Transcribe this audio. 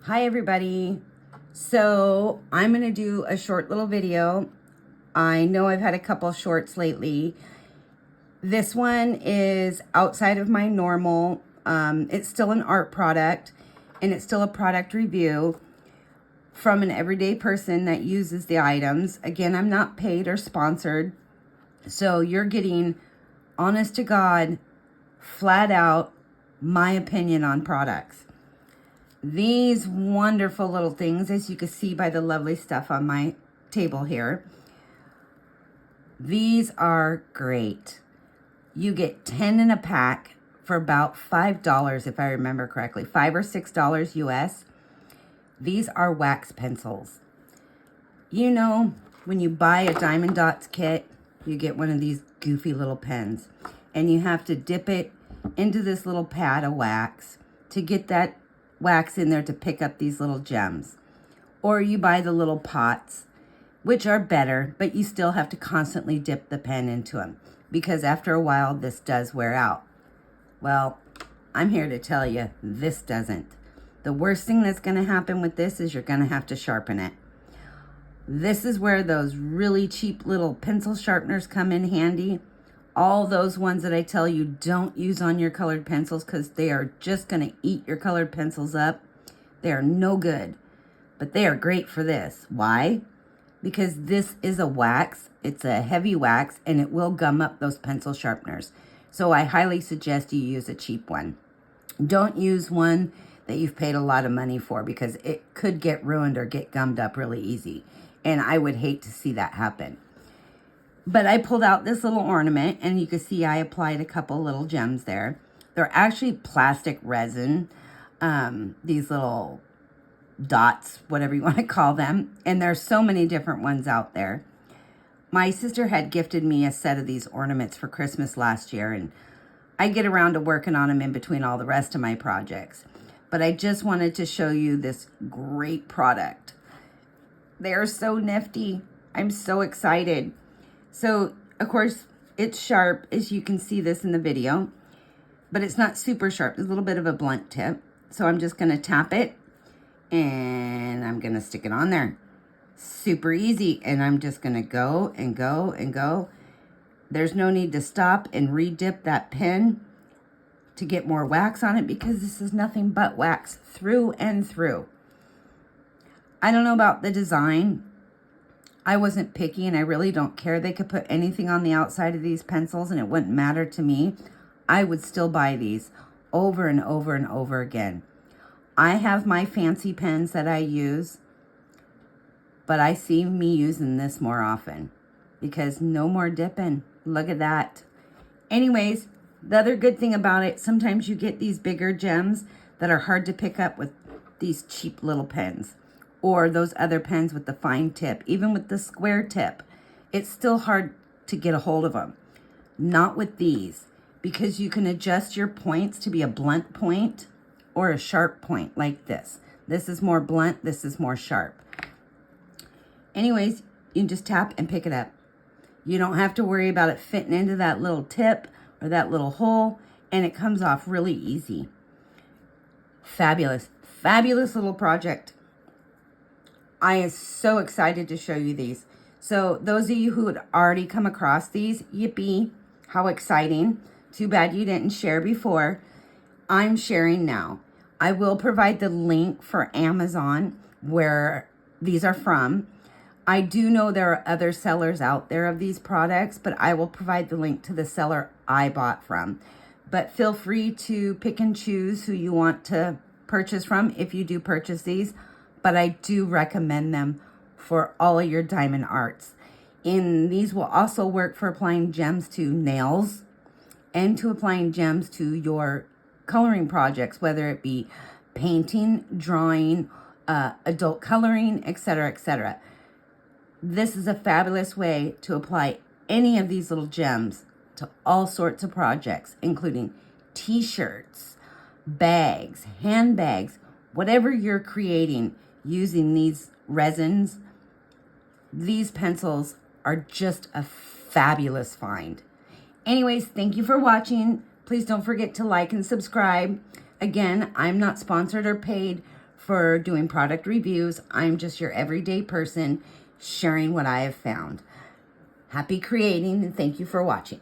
Hi everybody. So I'm going to do a short little video. I know I've had a couple shorts lately. This one is outside of my normal. It's still an art product and it's still a product review from an everyday person that uses the items. Again, I'm not paid or sponsored. So you're getting honest to God, flat out, my opinion on products. These wonderful little things, as you can see by the lovely stuff on my table here, these are great. You get 10 in a pack for about $5 if I remember correctly, $5 or $6 US. These are wax pencils. You know, when you buy a Diamond Dots kit, you get one of these goofy little pens and you have to dip it into this little pad of wax to get that wax in there to pick up these little gems. Or you buy the little pots, which are better, but you still have to constantly dip the pen into them because after a while this does wear out. Well, I'm here to tell you this doesn't. The worst thing that's going to happen with this is you're going to have to sharpen it. This is where those really cheap little pencil sharpeners come in handy. All those ones that I tell you don't use on your colored pencils because they are just going to eat your colored pencils up. They are no good, but they are great for this. Why? Because this is a wax. It's a heavy wax and it will gum up those pencil sharpeners. So I highly suggest you use a cheap one. Don't use one that you've paid a lot of money for because it could get ruined or get gummed up really easy. And I would hate to see that happen. But I pulled out this little ornament and you can see I applied a couple little gems there. They're actually plastic resin, these little dots, whatever you want to call them. And there's so many different ones out there. My sister had gifted me a set of these ornaments for Christmas last year and I get around to working on them in between all the rest of my projects. But I just wanted to show you this great product. They are so nifty. I'm so excited. So, of course, it's sharp, as you can see this in the video, but it's not super sharp. There's a little bit of a blunt tip. So I'm just going to tap it, and I'm going to stick it on there. Super easy, and I'm just going to go and go and go. There's no need to stop and re-dip that pen to get more wax on it because this is nothing but wax through and through. I don't know about the design. I wasn't picky and I really don't care. They could put anything on the outside of these pencils and it wouldn't matter to me. I would still buy these over and over and over again. I have my fancy pens that I use, but I see me using this more often because no more dipping. Look at that. Anyways, the other good thing about it, sometimes you get these bigger gems that are hard to pick up with these cheap little pens. Or those other pens with the fine tip, even with the square tip, it's still hard to get a hold of them. Not with these, because you can adjust your points to be a blunt point or a sharp point like this. This is more blunt, this is more sharp. Anyways, you can just tap and pick it up. You don't have to worry about it fitting into that little tip or that little hole, and it comes off really easy. Fabulous, fabulous little project. I am so excited to show you these. So those of you who had already come across these, yippee, how exciting. Too bad you didn't share before. I'm sharing now. I will provide the link for Amazon where these are from. I do know there are other sellers out there of these products, but I will provide the link to the seller I bought from. But feel free to pick and choose who you want to purchase from if you do purchase these. But I do recommend them for all of your diamond arts. And these will also work for applying gems to nails and to applying gems to your coloring projects, whether it be painting, drawing, adult coloring, etc., etc. This is a fabulous way to apply any of these little gems to all sorts of projects, including t-shirts, bags, handbags, whatever you're creating. Using these resins, these pencils are just a fabulous find. Anyways, thank you for watching. Please don't forget to like and subscribe. Again, I'm not sponsored or paid for doing product reviews. I'm just your everyday person sharing what I have found. Happy creating, and thank you for watching.